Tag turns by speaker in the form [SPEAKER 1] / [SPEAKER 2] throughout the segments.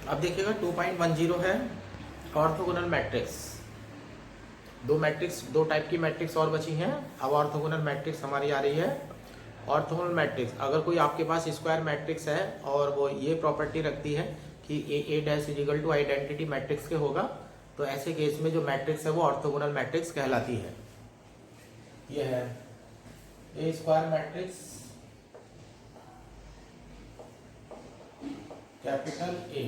[SPEAKER 1] अब देखिएगा 2.10 है ऑर्थोगोनल मैट्रिक्स। दो टाइप की मैट्रिक्स और बची हैं। अब ऑर्थोगोनल मैट्रिक्स हमारी आ रही है। ऑर्थोगोनल मैट्रिक्स, अगर कोई आपके पास स्क्वायर मैट्रिक्स है और वो ये प्रॉपर्टी रखती है कि A dash is equal to identity matrix के होगा, तो ऐसे केस में जो मैट्रिक्स है वो ऑर्थोगोनल मैट्रिक्स कहलाती है। ये है A square matrix, capital A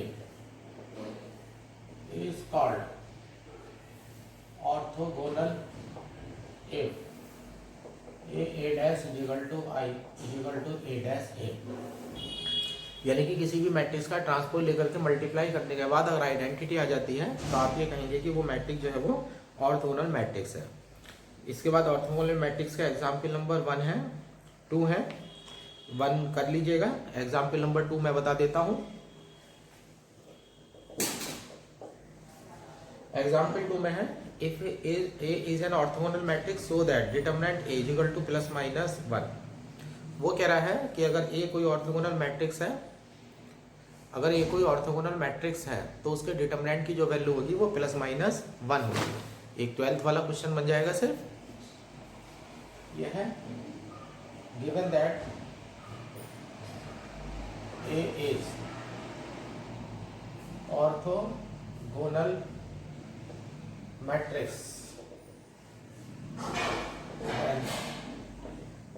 [SPEAKER 1] is called orthogonal if A dash is equal to I is equal to A dash A. यानी कि किसी भी मैट्रिक्स का ट्रांसपोज लेकर के मल्टीप्लाई करने के बाद अगर आइडेंटिटी आ जाती है तो आप ये कहेंगे कि वो मैट्रिक्स जो है वो ऑर्थोगोनल मैट्रिक्स है। इसके बाद ऑर्थोगोनल मैट्रिक्स का एग्जाम्पल नंबर 1 है, 2 है। 1 कर लीजिएगा, एग्जाम्पल नंबर 2 मैं बता देता हूं। एग्जाम्पल 2 में है if A is an orthogonal Matrix so that determinant A is equal to plus minus 1। वो कह रहा है कि अगर ए कोई ऑर्थोगोनल मैट्रिक्स है, अगर ए कोई ऑर्थोगोनल मैट्रिक्स है तो उसके डिटरमिनेंट की जो वैल्यू होगी वो प्लस माइनस 1 होगी। एक 12th वाला क्वेश्चन बन जाएगा सिर्फ। यह है given that A is orthogonal matrix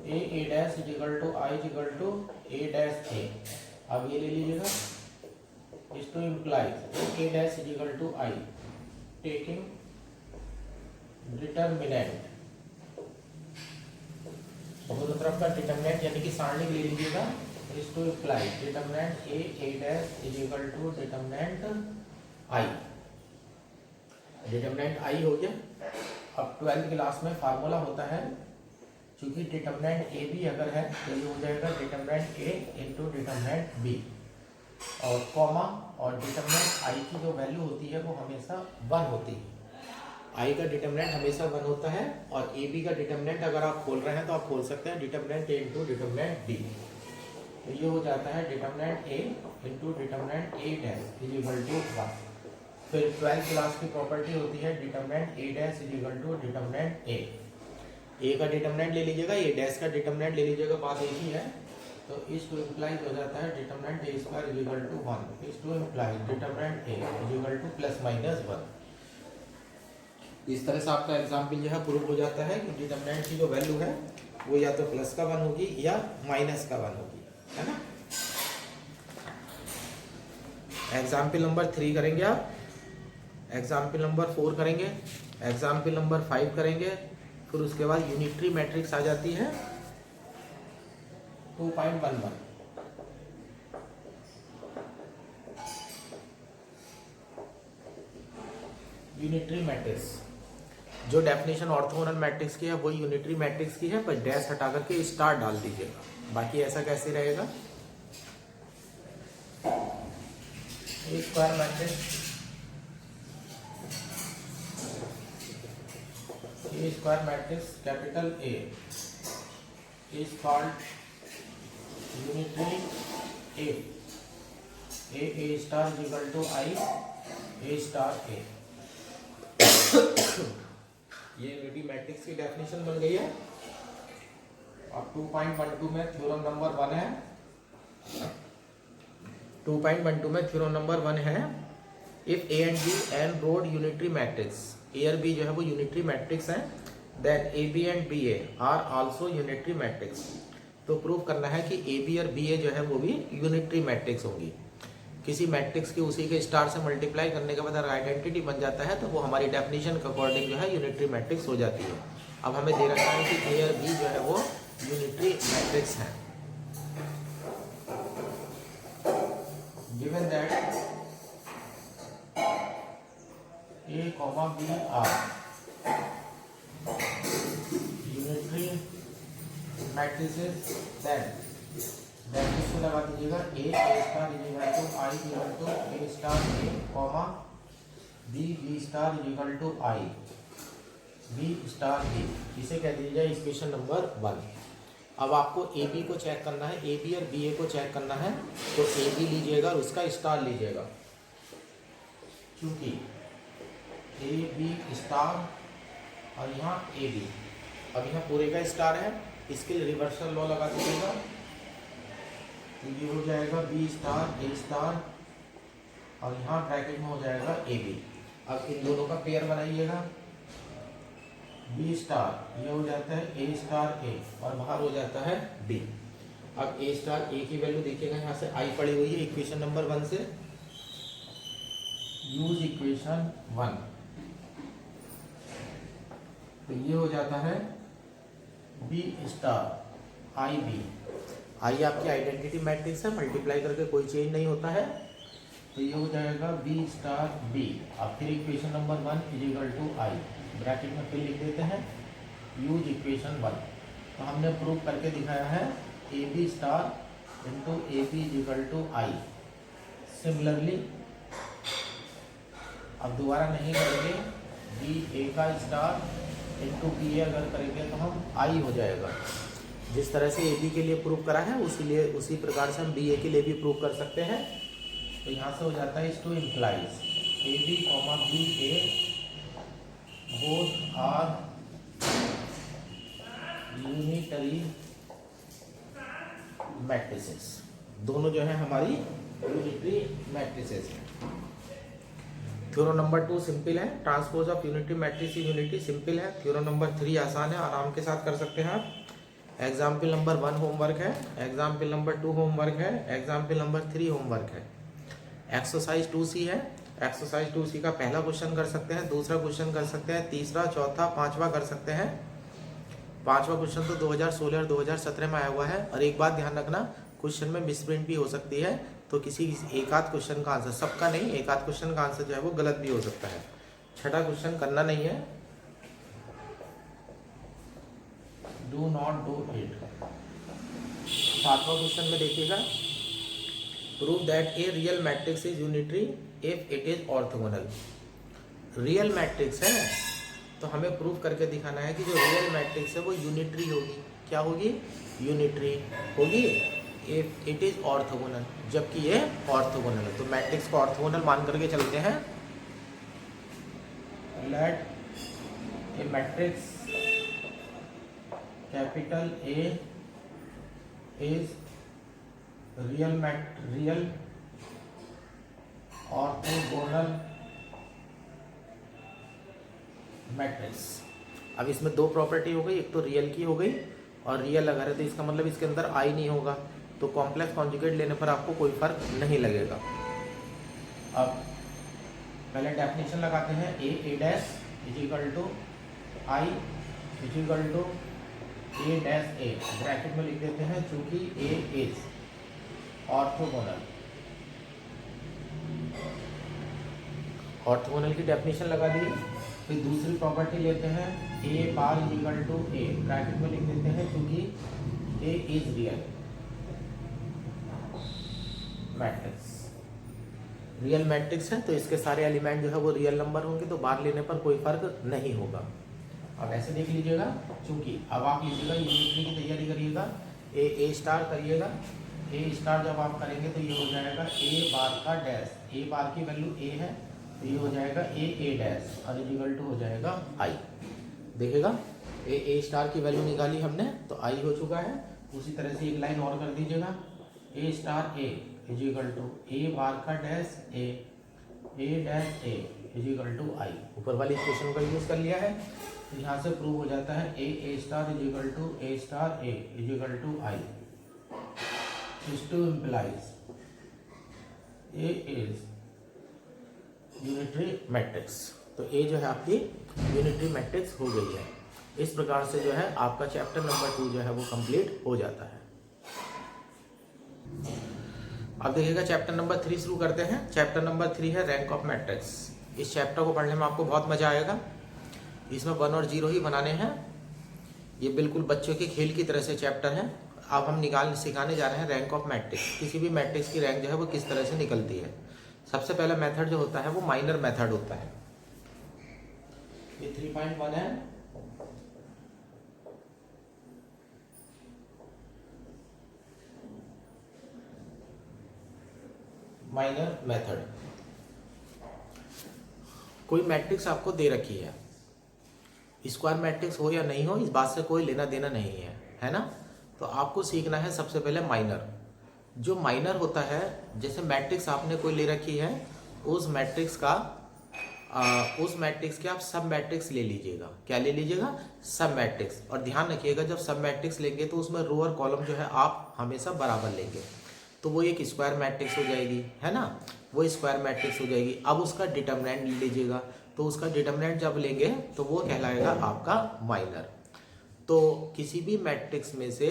[SPEAKER 1] A dash is equal to I is equal to A dash A. अब ये ले लीजिएगा, is to imply A dash is equal to I taking determinant, दोनों तरफ का डिटरमिनेंट यानी कि सारणी ले लीजिएगा। Is to imply determinant A dash is equal to determinant I. Determinant I हो गया। अब 12th क्लास में फार्मूला होता है, चूंकि डिटरमिनेंट ए बी अगर है तो ये हो जाएगा determinant A into determinant B, और कॉमा और डिटरमिनेंट आई की जो वैल्यू होती है वो हमेशा 1 होती है। आई का डिटरमिनेंट हमेशा 1 होता है, और ए बी का डिटरमिनेंट अगर आप खोल रहे हैं तो आप खोल सकते हैं determinant A into determinant B. तो ये हो जाता है determinant A into determinant A dash is equal to 1। फिर 12th क्लास की प्रॉपर्टी होती है determinant A dash is equal to determinant A. A का डिटरमिनेंट ले लीजिएगा, ए डैश का डिटरमिनेंट ले लीजिएगा, बात एक ही है। तो इस टू इम्प्लाई हो जाता है determinant A square is equal to 1। इस to imply determinant A is equal to plus minus 1। इस तरह से आपका एग्जाम्पल जो है प्रूव हो जाता है कि डिटरमिनेंट की जो वैल्यू है वो या तो प्लस का 1 होगी या माइनस का 1 होगी, है ना। एग्जाम्पल नंबर 3 करेंगे आप, एग्जाम्पल नंबर 4 करेंगे, एग्जाम्पल नंबर 5 करेंगे, फिर उसके बाद यूनिटरी मैट्रिक्स आ जाती है 2.11। यूनिटरी मैट्रिक्स, जो डेफिनेशन ऑर्थोगोनल मैट्रिक्स की है वो यूनिटरी मैट्रिक्स की है, पर डैश हटा करके स्टार डाल दीजिएगा, बाकी ऐसा कैसे रहेगा। A square matrix, A square matrix capital A is called unitary A star is equal to I A star A. ये यूनिटरी मैट्रिक्स की डेफिनेशन बन गई है। अब 2.12 में थ्योरम नंबर 1 है। 2.12 में थ्योरम नंबर 1 है, if A and B and रोड यूनिटरी मैट्रिक्स, ए और बी जो है वो यूनिटरी मैट्रिक्स है, then A B and B A are also unitary matrix. तो प्रूव करना है कि ए बी और बी ए जो है वो भी यूनिटरी मैट्रिक्स होंगी। किसी मैट्रिक्स की उसी के स्टार से मल्टीप्लाई करने के बाद अगर आइडेंटिटी बन जाता है तो वो हमारी डेफिनेशन के अकॉर्डिंग जो है यूनिटरी मैट्रिक्स हो जाती है। अब हमें दे रखा है कि ए और बी जो है वो यूनिटरी मैट्रिक्स है। Given that A comma B are unitary matrices, then definition लगा दीजिएगा A star is equal to I equal to A star A comma B star is equal to I B star B. इसे कह दीजिए equation number 1। अब आपको A B को check करना है, ए बी और बी ए को चेक करना है, तो ए बी लीजिएगा और उसका स्टार लीजिएगा। चूंकि ए बी स्टार और यहाँ ए बी, अब यहाँ पूरे का स्टार है, इसके लिए रिवर्सल लॉ लगा दीजिएगा, तो ये हो जाएगा बी स्टार ए स्टार और यहाँ ब्रैकेट में हो जाएगा ए बी। अब इन दोनों का पेयर बनाइएगा, बी स्टार ये हो जाता है ए स्टार ए और बाहर हो जाता है बी। अब ए स्टार ए की वैल्यू देखिएगा, यहाँ से आई पड़ी हुई है इक्वेशन नंबर 1 से, यूज इक्वेशन 1, तो ये हो जाता है बी स्टार आई बी। आई आपकी आइडेंटिटी मैट्रिक्स है, मल्टीप्लाई करके कोई चेंज नहीं होता है, तो ये हो जाएगा बी स्टार बी। अब फिर equation number 1 is equal to I, bracket में फिर लिख देते हैं यूज इक्वेशन 1। तो हमने प्रूव करके दिखाया है A B star into A B is equal to I. Similarly अब दोबारा नहीं करेंगे, बी ए का स्टार इंटू बी ए अगर करेंगे तो हम आई हो जाएगा। जिस तरह से ए बी के लिए प्रूव करा है उसी प्रकार से हम बी ए के लिए भी प्रूव कर सकते हैं। तो यहाँ से हो जाता है इस to implies A B comma B A both are unitary matrices, दोनों जो है हमारी यूनिटरी मैट्रिसेस हैं। थ्योरम नंबर 2 सिंपल है, transpose of unitary matrix unity simple है। थ्योरम नंबर 3 आसान है, आराम के साथ कर सकते हैं आप। एग्जाम्पल नंबर 1 होमवर्क है, एग्जाम्पल नंबर 2 होमवर्क है, एग्जाम्पल नंबर 3 होमवर्क है। एक्सरसाइज 2C है, एक्सरसाइज 2C का पहला क्वेश्चन कर सकते हैं, दूसरा क्वेश्चन कर सकते हैं, तीसरा चौथा पांचवा कर सकते हैं। पांचवा क्वेश्चन तो 2016 और 2017 में आया हुआ है। और एक बात ध्यान रखना, क्वेश्चन में मिसप्रिंट भी हो सकती है, तो किसी एक आध क्वेश्चन का आंसर, सबका नहीं, एक आध क्वेश्चन का आंसर जो है वो गलत भी हो सकता है। छठा क्वेश्चन करना नहीं है, डू नॉट डू इट। सातवां क्वेश्चन में देखिएगा, prove that a real matrix is unitary if it is orthogonal. Real matrix है तो हमें प्रूव करके दिखाना है कि जो रियल मैट्रिक्स है वो यूनिटरी होगी। क्या होगी? यूनिटरी होगी इफ इट इज ऑर्थोगोनल, जबकि ये ऑर्थोगोनल है। तो मैट्रिक्स को ऑर्थोगोनल मान करके चलते हैं। Let a matrix capital A is real orthogonal matrix. अब इसमें दो प्रॉपर्टी हो गई, एक तो रियल की हो गई, और रियल अगर है तो इसका मतलब इसके अंदर आई नहीं होगा, तो कॉम्प्लेक्स कॉन्जुगेट लेने पर आपको कोई फर्क नहीं लगेगा। अब पहले डेफिनेशन लगाते हैं, A dash is equal to I is equal to A dash A, bracket में लिख देते हैं चूंकि ए इज ऑर्थोगोनल। ऑर्थोगोनल की डेफिनेशन लगा दी। फिर दूसरी प्रॉपर्टी लेते हैं, A bar is equal to A, bracket में लिख देते हैं क्योंकि A is real matrix. Real matrix है तो इसके सारे एलिमेंट जो है वो रियल नंबर होंगे, तो बार लेने पर कोई फर्क नहीं होगा। अब ऐसे देख लीजिएगा, चूंकि अब आप लीजिएगा यूनिटरी की तैयारी करिएगा, ए स्टार करिएगा। ए स्टार जब आप करेंगे तो ये हो जाएगा ए बार का डैश, ए बार की वैल्यू ए है तो ये हो जाएगा ए डैश और इक्वल टू हो जाएगा आई। देखिएगा ए स्टार की वैल्यू निकाली हमने तो आई हो चुका है। उसी तरह से एक लाइन और कर दीजिएगा, A star A is equal to A bar का dash A dash A is equal to I. ऊपर वाली इक्वेशन का यूज कर लिया है, तो यहाँ से प्रूव हो जाता है A star is equal to A star A is equal to I. This two implies A is unitary matrix. तो A जो है आपकी यूनिटरी मैट्रिक्स हो गई है। इस प्रकार से जो है आपका चैप्टर नंबर 2 जो है वो कंप्लीट हो जाता है। अब देखिएगा चैप्टर नंबर 3 शुरू करते हैं। चैप्टर नंबर 3 है रैंक ऑफ मैट्रिक्स। इस चैप्टर को पढ़ने में आपको बहुत मजा आएगा। इसमें 1 और 0 ही बनाने हैं। ये बिल्कुल बच्चों के खेल की तरह से चैप्टर है। अब हम सिखाने जा रहे हैं रैंक ऑफ मैट्रिक्स। किसी भी मैट्रिक्स की रैंक जो है वो किस तरह से निकलती है। सबसे पहला मेथड जो होता है वो माइनर मेथड होता है। ये 3.1 है, माइनर मेथड। कोई मैट्रिक्स आपको दे रखी है, स्क्वायर मैट्रिक्स हो या नहीं हो इस बात से कोई लेना देना नहीं है, है ना। तो आपको सीखना है सबसे पहले माइनर। जो माइनर होता है, जैसे मैट्रिक्स आपने कोई ले रखी है, उस मैट्रिक्स के आप सब मैट्रिक्स ले लीजिएगा। क्या ले लीजिएगा? सब मैट्रिक्स। और ध्यान रखिएगा जब सब मैट्रिक्स लेंगे तो उसमें रो और कॉलम जो है आप हमेशा बराबर लेंगे, तो वो एक स्क्वायर मैट्रिक्स हो जाएगी, है ना, वो स्क्वायर मैट्रिक्स हो जाएगी। अब उसका डिटर्मिनेंट ले लीजिएगा, तो उसका डिटर्मिनेंट जब लेंगे तो वो कहलाएगा आपका माइनर। तो किसी भी मैट्रिक्स में से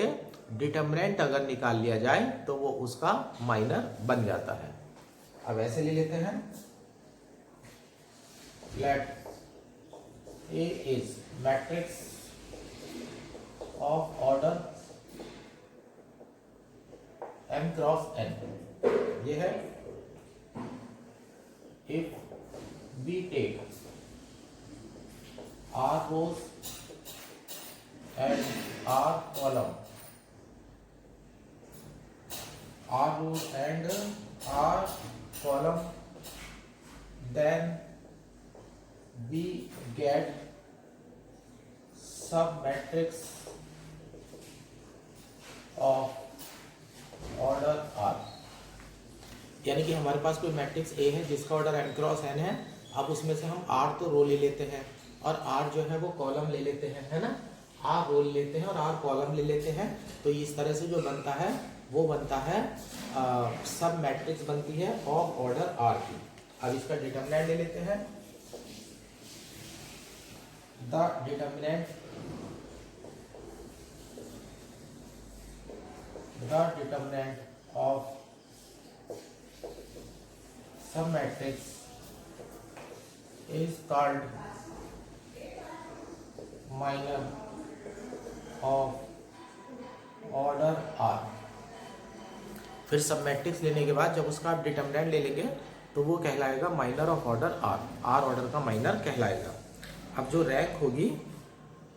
[SPEAKER 1] डिटर्मिनेंट अगर निकाल लिया जाए तो वो उसका माइनर बन जाता है। अब ऐसे ले लेते हैं, late A is matrix of order m cross n, ये है। if we take r rows and r column, r rows and r column, then we get sub matrix of order r। यानी कि हमारे पास कोई मैट्रिक्स A है जिसका order m cross n है। अब उसमें से हम r तो रो ले लेते हैं और r जो है वो कॉलम ले लेते हैं, है ना। r रो ले लेते हैं और r कॉलम ले लेते हैं। तो इस तरह से जो बनता है वो बनता है सब मैट्रिक्स बनती है ऑफ ऑर्डर r की। अब इसका डिटर्मिनेंट ले लेते हैं। The determinant of some matrix is called minor of order R। फिर सब मैट्रिक्स लेने के बाद जब उसका आप डिटर्मिनेंट ले लेंगे तो वो कहलाएगा minor of order R। R order का माइनर कहलाएगा। अब जो रैंक होगी,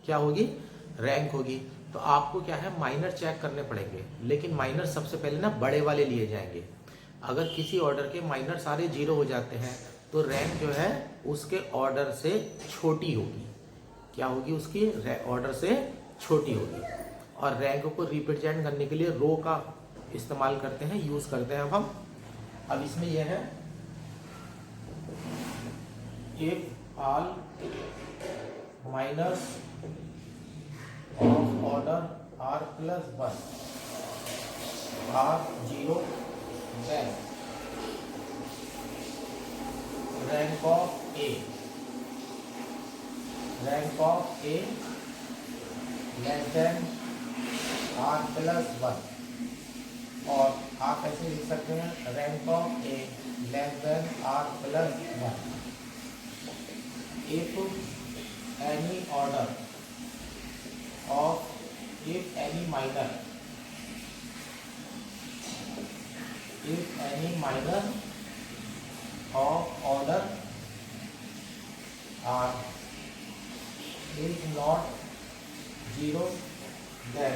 [SPEAKER 1] क्या होगी? रैंक होगी। तो आपको क्या है, माइनर चेक करने पड़ेंगे, लेकिन माइनर सबसे पहले ना बड़े वाले लिए जाएंगे। अगर किसी ऑर्डर के माइनर सारे 0 हो जाते हैं तो रैंक जो है उसके ऑर्डर से छोटी होगी। क्या होगी? उसकी ऑर्डर से छोटी होगी। और रैंक को रिप्रेजेंट करने के लिए रो का इस्तेमाल करते हैं, यूज करते हैं हम। अब इसमें यह है, if all minors of order r plus 1 are 0, then rank of A less than r plus 1। और आप ऐसे लिख सकते हैं, rank of A less than r plus 1 if any order of if any minor of order r is not 0, then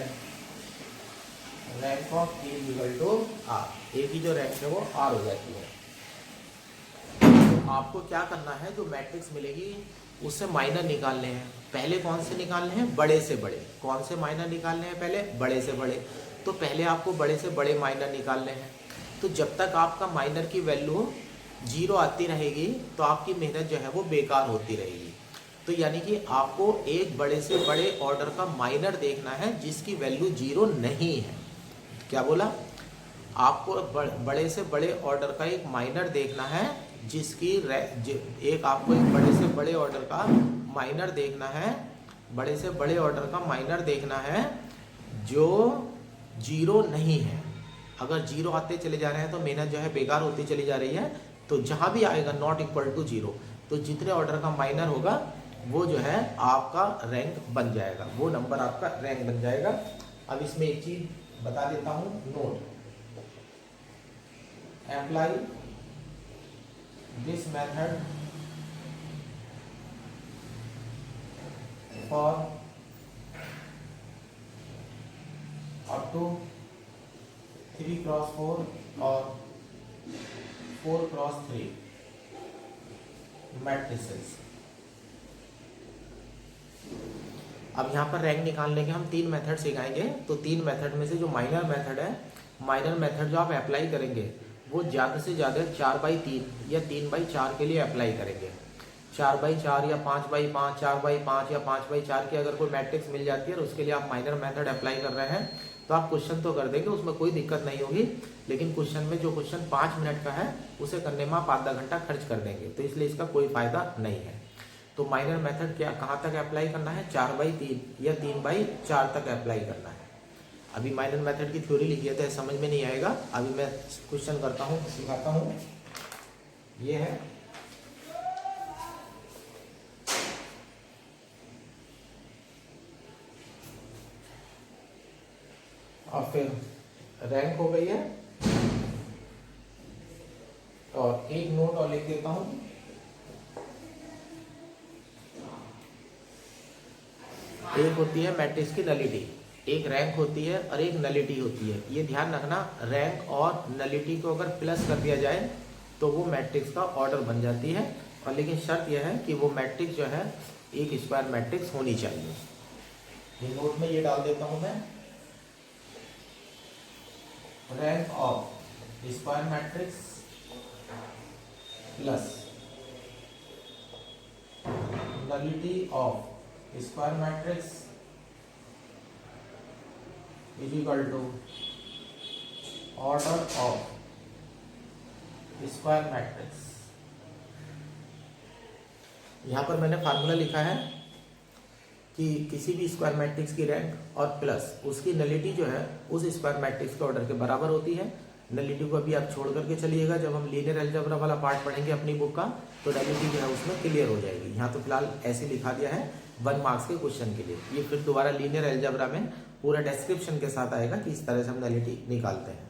[SPEAKER 1] rank of A is equal to r। A की जो rank है वो r हो जाती है। तो आपको क्या करना है, जो मैट्रिक्स मिलेगी उससे माइनर निकालने हैं। पहले कौन से निकालने हैं? बड़े से बड़े। कौन से माइनर निकालने हैं? पहले बड़े से बड़े। तो पहले आपको बड़े से बड़े माइनर निकालने हैं। तो जब तक आपका माइनर की वैल्यू 0 आती रहेगी तो आपकी मेहनत जो है वो बेकार होती रहेगी। तो यानी कि आपको एक बड़े से बड़े ऑर्डर का माइनर देखना है जिसकी वैल्यू 0 नहीं है। क्या बोला? आपको बड़े से बड़े ऑर्डर का एक माइनर देखना है जिसकी आपको एक बड़े से बड़े ऑर्डर का माइनर देखना है, बड़े से बड़े ऑर्डर का माइनर देखना है जो 0 नहीं है। अगर 0 आते चले जा रहे हैं तो मेहनत जो है बेकार होती चली जा रही है। तो जहाँ भी आएगा नॉट इक्वल टू 0, तो जितने ऑर्डर का माइनर होगा वो जो है आपका रैंक बन जाएगा, वो नंबर आपका रैंक बन जाएगा। अब इसमें एक चीज बता देता हूँ, note. Apply this method for up to 3x4 or 4x3। Matrices. अब यहाँ पर रैंक निकालने के हम 3 मेथड सिखाएंगे। तो 3 मेथड में से जो माइनर मेथड है, माइनर मेथड जो आप अप्लाई करेंगे वो ज़्यादा से ज़्यादा 4/3 या 3/4 के लिए अप्लाई करेंगे। 4/4 या 5/5, 4/5 या 5/4 की अगर कोई मैट्रिक्स मिल जाती है और उसके लिए आप माइनर मेथड अप्लाई कर रहे हैं तो आप क्वेश्चन तो कर देंगे, उसमें कोई दिक्कत नहीं होगी। लेकिन क्वेश्चन में जो क्वेश्चन 5 मिनट का है उसे करने में आप आधा घंटा खर्च कर देंगे, तो इसलिए इसका कोई फायदा नहीं है। तो माइनर मेथड क्या कहाँ तक अप्लाई करना है? 4/3 या 3/4 तक अप्लाई करना है। अभी माइनर मेथड की थ्योरी लिखी है तो समझ में नहीं आएगा, अभी मैं क्वेश्चन करता हूँ, सिखाता हूँ। ये है और फिर रैंक हो गई है। और एक नोट और लिख देता हूं, एक होती है मैट्रिक्स की नलिटी, एक रैंक होती है और एक नलिटी होती है। ये ध्यान रखना, रैंक और नलिटी को अगर प्लस कर दिया जाए तो वो मैट्रिक्स का ऑर्डर बन जाती है। और लेकिन शर्त यह है कि वो मैट्रिक्स जो है एक स्क्वायर मैट्रिक्स होनी चाहिए। ये नोट में ये डाल देता हूं मैं, rank of square matrix plus nullity of square matrix is equal to order of square matrix. यहां पर मैंने फार्मूला लिखा है कि किसी भी स्क्वायर मैट्रिक्स की रैंक और प्लस उसकी नलिटी जो है उस स्क्वायर मैट्रिक्स के ऑर्डर के बराबर होती है। नलिटी को अभी आप छोड़ करके चलिएगा, जब हम लीनियर अलजेब्रा वाला पार्ट पढ़ेंगे अपनी बुक का तो नलिटी जो है उसमें क्लियर हो जाएगी। यहाँ तो फिलहाल ऐसे लिखा दिया है 1 मार्क्स के क्वेश्चन के लिए। ये फिर दोबारा लीनियर अलजेब्रा में पूरा डिस्क्रिप्शन के साथ आएगा कि इस तरह से हम नलिटी निकालते हैं।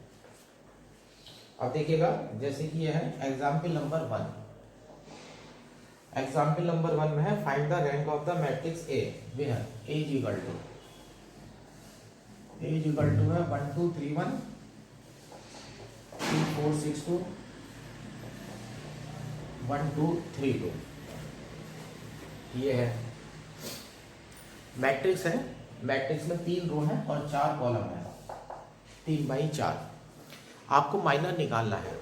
[SPEAKER 1] अब देखिएगा, जैसे कि यह है एग्जाम्पल नंबर 1। एग्जाम्पल नंबर 1 में है find the rank of the matrix A where A is equal to है 1 2 3 1 3 4 6 2 1 2 3 2। ये है मैट्रिक्स है, मैट्रिक्स में 3 रो है और 4 कॉलम है, 3/4। आपको माइनर निकालना है,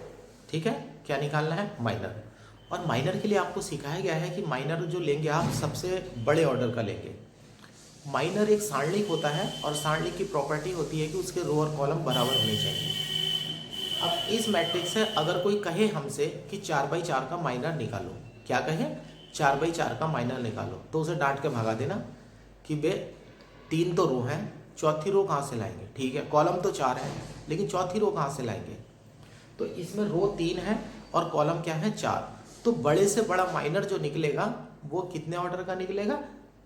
[SPEAKER 1] ठीक है? क्या निकालना है? माइनर। और माइनर के लिए आपको सिखाया गया है कि माइनर जो लेंगे आप सबसे बड़े ऑर्डर का लेंगे। माइनर एक सारणिक होता है और सारणिक की प्रॉपर्टी होती है कि उसके रो और कॉलम बराबर होने चाहिए। अब इस मैट्रिक्स से अगर कोई कहे हमसे कि 4/4 का माइनर निकालो, क्या कहे? 4/4 का माइनर निकालो, तो उसे डांट के भगा देना कि बे 3 तो रो हैं, चौथी रो कहाँ से लाएंगे? ठीक है, कॉलम तो 4 है लेकिन चौथी रो कहाँ से लाएंगे? तो इसमें रो 3 है और कॉलम क्या है? 4। तो बड़े से बड़ा माइनर जो निकलेगा वो कितने ऑर्डर का निकलेगा?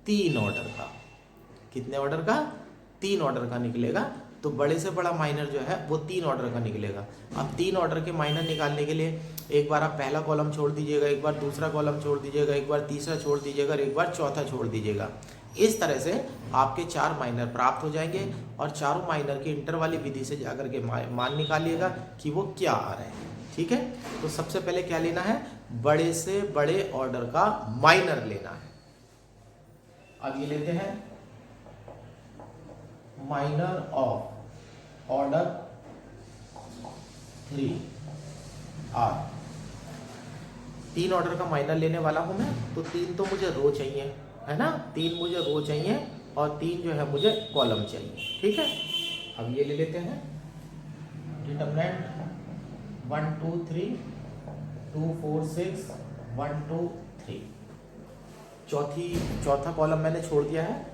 [SPEAKER 1] 3 ऑर्डर का। कितने ऑर्डर का? 3 ऑर्डर का निकलेगा। तो बड़े से बड़ा माइनर जो है वो 3 ऑर्डर का निकलेगा। अब 3 ऑर्डर के माइनर निकालने के लिए एक बार आप पहला कॉलम छोड़ दीजिएगा, एक बार दूसरा कॉलम छोड़ दीजिएगा, एक बार तीसरा छोड़ दीजिएगा और एक बार चौथा छोड़ दीजिएगा। इस तरह से आपके 4 माइनर प्राप्त हो जाएंगे और चारों माइनर की इंटर वाली विधि से जाकर के मान निकालिएगा कि वो क्या आ रहे हैं। ठीक है, तो सबसे पहले क्या लेना है? बड़े से बड़े ऑर्डर का माइनर लेना है। अब ये लेते हैं minor of order 3 are. 3 order का माइनर लेने वाला हूं मैं, तो 3 तो मुझे रो चाहिए, है ना? 3 मुझे रो चाहिए और 3 जो है मुझे कॉलम चाहिए। ठीक है, अब ये ले लेते हैं डिटरमिनेंट 1 2 3 2 4 6 1 2 3। चौथा कॉलम मैंने छोड़ दिया है।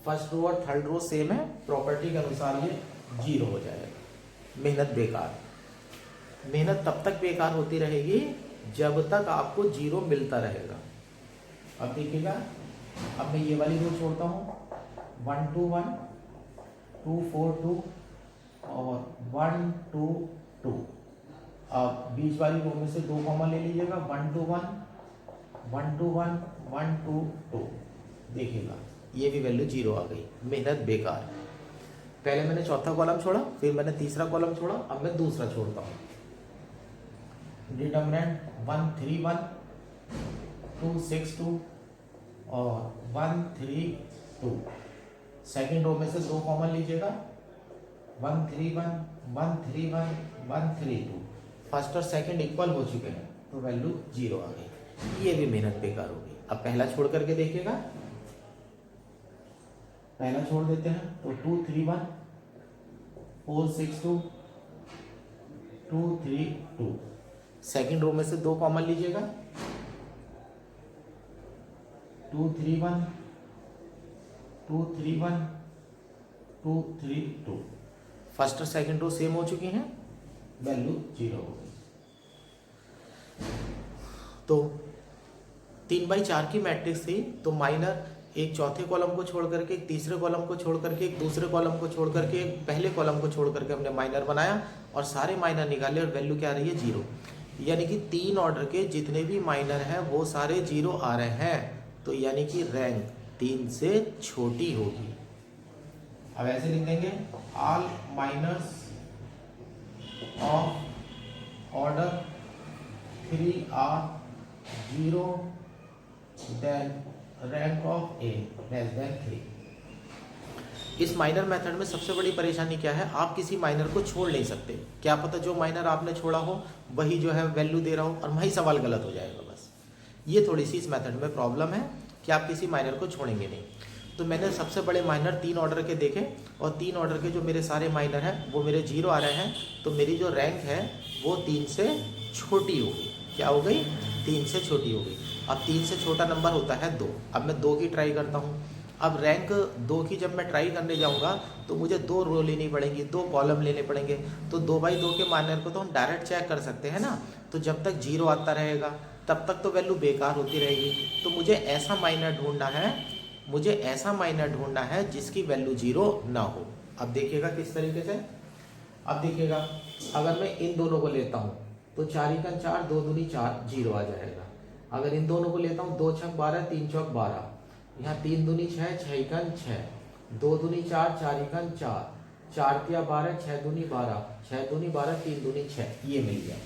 [SPEAKER 1] फर्स्ट रो और थर्ड रो सेम है, प्रॉपर्टी के अनुसार ये 0 हो जाएगा। मेहनत बेकार। मेहनत तब तक बेकार होती रहेगी जब तक आपको 0 मिलता रहेगा। अब देखिएगा, अब मैं ये वाली रो छोड़ता हूँ 1 2 1 2 4 2 और 1 2 2। अब बीच वाली रो में से 2 कॉमन ले लीजिएगा, 1 2 1 1 2 1 1 2 2। देखिएगा ये भी वैल्यू 0 आ गई। मेहनत बेकार। पहले मैंने चौथा कॉलम छोड़ा, फिर मैंने तीसरा कॉलम छोड़ा, अब मैं दूसरा छोड़ता हूँ। डिटरमिनेंट 1 3 1 262 और 132। सेकेंड रो में से 2 कॉमन लीजिएगा, 131 131 132। फर्स्ट और सेकेंड इक्वल हो चुके हैं तो वैल्यू 0 आ गई। ये भी मेहनत बेकार होगी। अब पहला छोड़ करके देखिएगा, पहला छोड़ देते हैं तो 231 462 232। सेकेंड रो में से 2 कॉमन लीजिएगा, 231 231 232। फर्स्ट और सेकेंड रो सेम हो चुकी हैं, वैल्यू 0 हो गई। तो 3/4 की मैट्रिक्स थी, तो माइनर एक चौथे कॉलम को छोड़ करके, एक तीसरे कॉलम को छोड़ करके, एक दूसरे कॉलम को छोड़ करके, एक पहले कॉलम को छोड़ करके हमने माइनर बनाया और सारे माइनर निकाले और वैल्यू क्या आ रही है 0। यानी कि 3 ऑर्डर के जितने भी माइनर हैं वो सारे 0 आ रहे हैं। तो यानी कि रैंक 3 से छोटी होगी। अब ऐसे लिख देंगे, all minors of order 3 are 0 then rank of A less than 3। इस माइनर मेथड में सबसे बड़ी परेशानी क्या है, आप किसी माइनर को छोड़ नहीं सकते। क्या पता जो माइनर आपने छोड़ा हो वही जो है वैल्यू दे रहा हो और वही सवाल गलत हो जाएगा। बस ये थोड़ी सी इस मेथड में प्रॉब्लम है कि आप किसी माइनर को छोड़ेंगे नहीं। तो मैंने सबसे बड़े माइनर 3 ऑर्डर के देखे और 3 ऑर्डर के जो मेरे सारे माइनर हैं वो मेरे 0 आ रहे हैं। तो मेरी जो रैंक है वो 3 से छोटी हो गई। क्या हो गई? 3 से छोटी हो गई। अब 3 से छोटा नंबर होता है 2। अब मैं 2 की ट्राई करता हूँ। अब रैंक 2 की जब मैं ट्राई करने जाऊँगा तो मुझे 2 रो लेनी पड़ेंगी, 2 कॉलम लेने पड़ेंगे। तो 2/2 के माइनर को तो हम डायरेक्ट चेक कर सकते हैं ना। तो जब तक 0 आता रहेगा तब तक तो वैल्यू बेकार होती रहेगी। तो मुझे ऐसा माइनर ढूंढना है जिसकी वैल्यू 0 ना हो। अब देखिएगा किस तरीके से। अब देखिएगा, अगर मैं इन दोनों को लेता हूँ तो 4 × 4 2 दूनी 4 0 आ जाएगा। अगर इन दोनों को लेता हूँ 2 × 6 12 3 × 12, यहाँ 3 दूनी 6 6 × 6 2 दूनी 4 4 × 4 4 × 12 6 दूनी 12 6 दूनी 12 3 दूनी 6, ये मिल गया।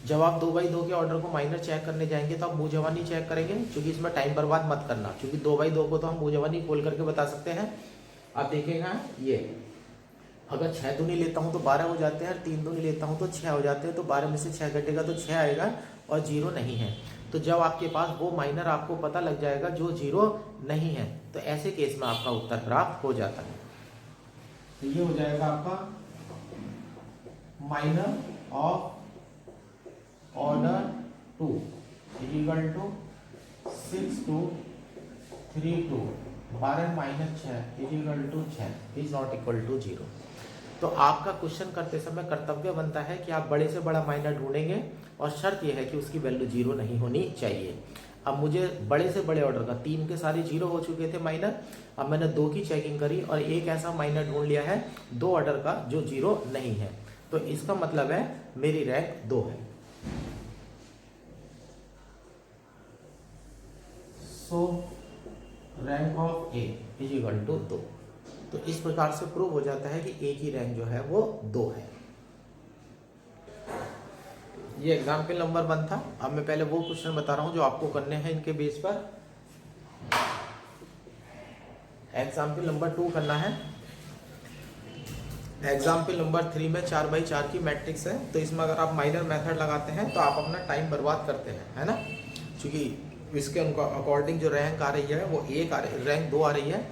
[SPEAKER 1] जब आप 2/2 के ऑर्डर को माइनर चेक करने जाएंगे तो आप मुँह जवानी चेक करेंगे, क्योंकि इसमें टाइम बर्बाद मत करना, क्योंकि 2/2 को तो हम मुँह जवानी खोल करके बता सकते हैं। आप देखेगा ये, अगर 6 दूनी लेता हूँ तो 12 हो जाते हैं, 3 दूनी लेता हूँ तो 6 हो जाते हैं। तो 12 में से 6 घटेगा तो 6 आएगा और 0 नहीं है। तो जब आपके पास वो माइनर आपको पता लग जाएगा जो 0 नहीं है, तो ऐसे केस में आपका उत्तर प्राप्त हो जाता है। तो ये हो जाएगा आपका minor of order 2 equal to 6 2 3 2 12 - 6 equal to 6 is not equal to 0। तो आपका क्वेश्चन करते समय कर्तव्य बनता है कि आप बड़े से बड़ा माइनर ढूंढेंगे और शर्त यह है कि उसकी वैल्यू 0 नहीं होनी चाहिए। अब मुझे बड़े से बड़े ऑर्डर का 3 के सारे 0 हो चुके थे माइनर। अब मैंने 2 की चेकिंग करी और एक ऐसा माइनर ढूंढ लिया है 2 ऑर्डर का जो 0 नहीं है। तो इसका मतलब है मेरी रैंक 2 है। So rank of A is equal to 2। तो इस प्रकार से प्रूव हो जाता है कि ए की रैंक जो है वो 2 है। ये एग्जाम्पल नंबर 1 था। अब मैं पहले वो क्वेश्चन बता रहा हूं जो आपको करने हैं इनके बेस पर। एग्जाम्पल नंबर 2 करना है। एग्जाम्पल नंबर 3 में 4/4 की मैट्रिक्स है। तो इसमें अगर आप माइनर मेथड लगाते हैं तो आप अपना टाइम बर्बाद करते हैं, है ना, क्योंकि इसके अकॉर्डिंग जो रैंक आ रही है वो 1 आ रही, रैंक 2 आ रही है।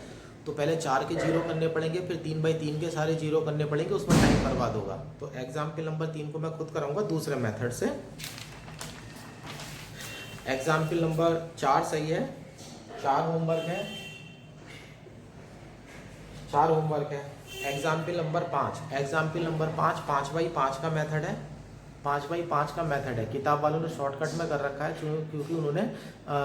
[SPEAKER 1] तो पहले 4 के 0 करने पड़ेंगे, फिर 3/3 के सारे 0 करने पड़ेंगे, उसमें टाइम बर्बाद होगा। तो एग्जाम्पल नंबर 3 को मैं खुद कराऊंगा दूसरे मेथड से। एग्जाम्पल नंबर 4 सही है, 4 होमवर्क है, 4 होमवर्क है। एग्जाम्पल नंबर 5 5/5 का मेथड है। 5/5 का मेथड है। किताब वालों ने शॉर्टकट में कर रखा है क्योंकि उन्होंने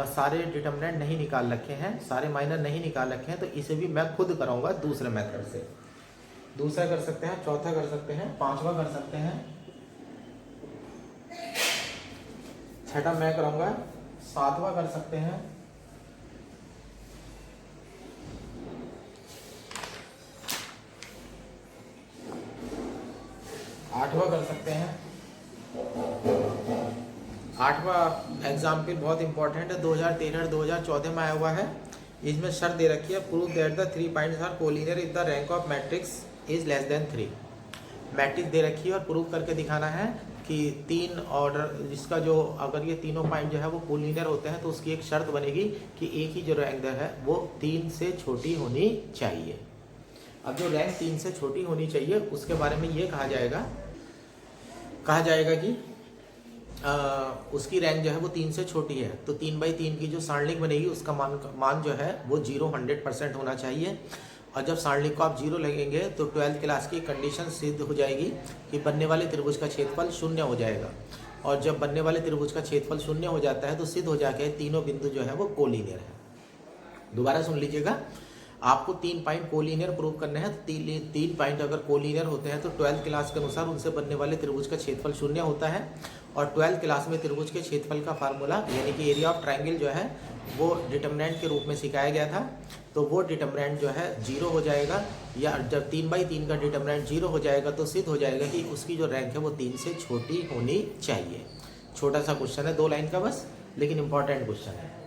[SPEAKER 1] सारे डिटरमिनेंट नहीं निकाल रखे हैं, सारे माइनर नहीं निकाल रखे हैं। तो इसे भी मैं खुद कराऊंगा दूसरे मेथड से। दूसरा कर सकते हैं, चौथा कर सकते हैं, 5वां कर सकते हैं, 6वां मैं कराऊंगा, 7वां कर सकते हैं, 8वां कर सकते हैं, 8वां एग्जाम्पल बहुत इंपॉर्टेंट है, 2013 2014 में आया हुआ है। इसमें शर्त दे रखी है, prove that the 3 points are collinear if the rank of matrix is less than 3। Matrix दे रखी है और प्रूव करके दिखाना है कि 3 ऑर्डर जिसका जो अगर ये तीनों पॉइंट जो है वो कोलिनियर होते हैं तो उसकी एक शर्त बनेगी कि एक ही जो रैंक है वो 3 से छोटी होनी चाहिए। अब जो रैंक 3 से छोटी होनी चाहिए उसके बारे में ये कहा जाएगा कि उसकी रैंक जो है वो 3 से छोटी है, तो 3/3 की जो सारणिक बनेगी उसका मान जो है वो 100% होना चाहिए। और जब सारणिक को आप 0 लगेंगे तो 12th क्लास की कंडीशन सिद्ध हो जाएगी कि बनने वाले त्रिभुज का क्षेत्रफल 0 हो जाएगा। और जब बनने वाले त्रिभुज का क्षेत्रफल 0 हो जाता है तो सिद्ध हो जाके तीनों बिंदु जो है वो कोलिनियर है। दोबारा सुन लीजिएगा, आपको 3 पॉइंट कोलिनियर प्रूव करने हैं। तो 3 पॉइंट अगर कोलिनियर होते हैं तो 12th क्लास के अनुसार उनसे बनने वाले त्रिभुज का क्षेत्रफल 0 होता है। और 12th क्लास में त्रिभुज के क्षेत्रफल का फार्मूला यानी कि एरिया ऑफ ट्रायंगल जो है वो डिटरमिनेंट के रूप में सिखाया गया था, तो वो डिटरमिनेंट जो है 0 हो जाएगा। या जब 3/3 का डिटरमिनेंट 0 हो जाएगा तो सिद्ध हो जाएगा कि उसकी जो रैंक है वो 3 से छोटी होनी चाहिए। छोटा सा क्वेश्चन है, 2 लाइन का बस, लेकिन इंपॉर्टेंट क्वेश्चन है।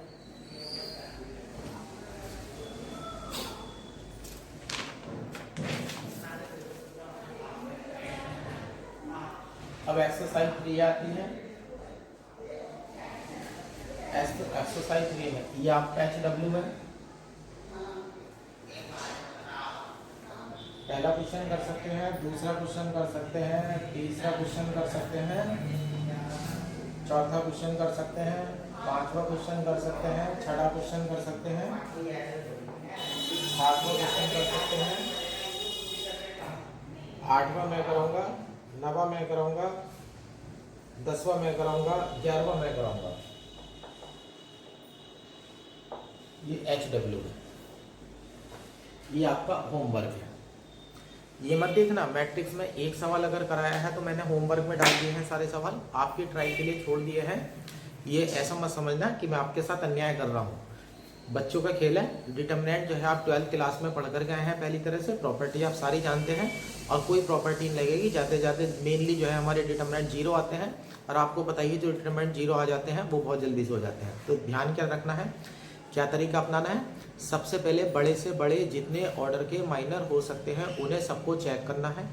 [SPEAKER 1] अब एक्सरसाइज 3 आती है। एक्सरसाइज 3 है, ये आपका HW है। पहला क्वेश्चन कर सकते हैं, दूसरा क्वेश्चन कर सकते हैं, तीसरा क्वेश्चन कर सकते हैं, चौथा क्वेश्चन कर सकते हैं, 5वां क्वेश्चन कर सकते हैं, 6वां क्वेश्चन कर सकते हैं, 7वां क्वेश्चन कर सकते हैं, 8वां मैं कराऊंगा, 9वां मैं कराऊंगा, 10वां मैं कराऊंगा, 11वां मैं कराऊंगा। ये HW है, ये आपका होमवर्क है। ये मत देखना मैट्रिक्स में एक सवाल अगर कराया है तो मैंने होमवर्क में डाल दिए हैं सारे सवाल, आपकी ट्राई के लिए छोड़ दिए हैं। ये ऐसा मत समझना कि मैं आपके साथ अन्याय कर रहा हूँ। बच्चों का खेल है। डिटरमिनेंट जो है आप 12th क्लास में पढ़ कर गए हैं पहली तरह से, प्रॉपर्टी आप सारी जानते हैं और कोई प्रॉपर्टी नहीं लगेगी। जाते जाते मेनली जो है हमारे डिटरमिनेंट 0 आते हैं और आपको पता ही जो डिटरमिनेंट 0 आ जाते हैं वो बहुत जल्दी से हो जाते हैं। तो ध्यान क्या रखना है, क्या तरीका अपनाना है, सबसे पहले बड़े से बड़े जितने ऑर्डर के माइनर हो सकते हैं उन्हें सबको चेक करना है।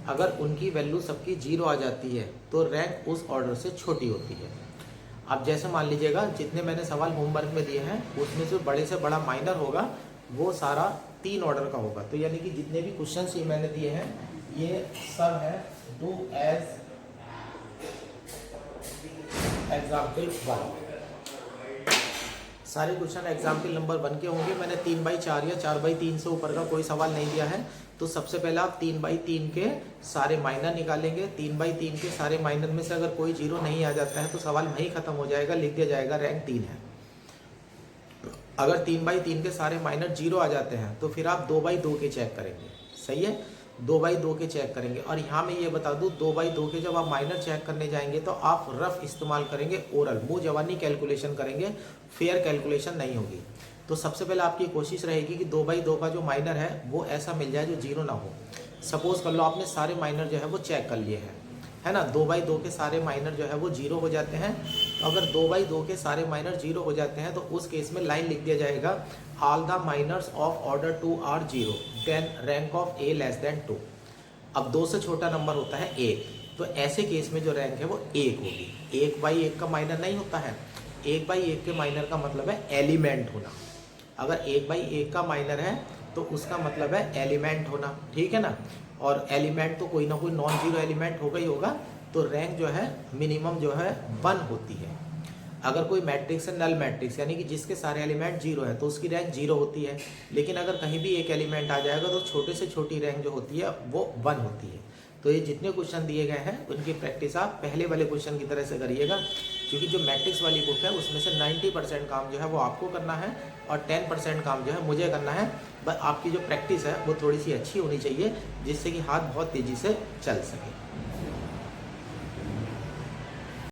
[SPEAKER 1] अगर उनकी वैल्यू सबकी 0 आ जाती है तो रैंक उस ऑर्डर से छोटी होती है। अब जैसे मान लीजिएगा जितने मैंने सवाल होमवर्क में दिए हैं उसमें से बड़े से बड़ा माइनर होगा वो सारा 3 ऑर्डर का होगा। तो यानी कि जितने भी क्वेश्चन ये मैंने दिए हैं ये सब है डू एज एग्जाम्पल 1। सारे क्वेश्चन एग्जाम्पल नंबर 1 के होंगे। मैंने 3/4 या 4/3 से ऊपर का कोई सवाल नहीं दिया है। तो सबसे पहले आप 3/3 के सारे माइनर निकालेंगे। 3/3 के सारे माइनर में से अगर कोई 0 नहीं आ जाता है तो सवाल वहीं खत्म हो जाएगा, लिख दिया जाएगा रैंक 3 है। अगर 3/3 के सारे माइनर 0 आ जाते हैं तो फिर आप 2/2 के चेक करेंगे। सही है, 2/2 के चेक करेंगे। और यहाँ मैं ये बता दूँ 2/2 के जब आप माइनर चेक करने जाएंगे तो आप रफ इस्तेमाल करेंगे, ओरल मुँह जवानी कैलकुलेशन करेंगे, फेयर कैलकुलेशन नहीं होगी। तो सबसे पहले आपकी कोशिश रहेगी कि 2/2 का जो माइनर है वो ऐसा मिल जाए जो 0 ना हो। सपोज कर लो आपने सारे माइनर जो है वो चेक कर लिए हैं, है ना। 2/2 के सारे माइनर जो है वो 0 हो जाते हैं। तो अगर 2/2 के सारे माइनर 0 हो जाते हैं तो उस केस में लाइन लिख दिया जाएगा all the minors of order 2 are 0 then rank of A less than 2। अब 2 से छोटा नंबर होता है 1, तो ऐसे केस में जो रैंक है वो 1 होगी। 1/1 का माइनर नहीं होता है, 1/1 के माइनर का मतलब है एलिमेंट होना। अगर 1/1 का माइनर है तो उसका मतलब है एलिमेंट होना, ठीक है ना। और एलिमेंट तो कोई ना कोई नॉन जीरो एलिमेंट होगा ही होगा। तो रैंक जो है मिनिमम जो है 1 होती है। अगर कोई मैट्रिक्स है नल मैट्रिक्स यानी कि जिसके सारे एलिमेंट 0 है तो उसकी रैंक 0 होती है। लेकिन अगर कहीं भी एक एलिमेंट आ जाएगा तो छोटे से छोटी रैंक जो होती है वो 1 होती है। तो ये जितने क्वेश्चन दिए गए हैं उनकी प्रैक्टिस आप पहले वाले क्वेश्चन की तरह से करिएगा, क्योंकि जो मैट्रिक्स वाली बुक है उसमें से 90% काम जो है वो आपको करना है और 10% काम जो है मुझे करना है। बस आपकी जो प्रैक्टिस है वो थोड़ी सी अच्छी होनी चाहिए जिससे कि हाथ बहुत तेज़ी से चल सके।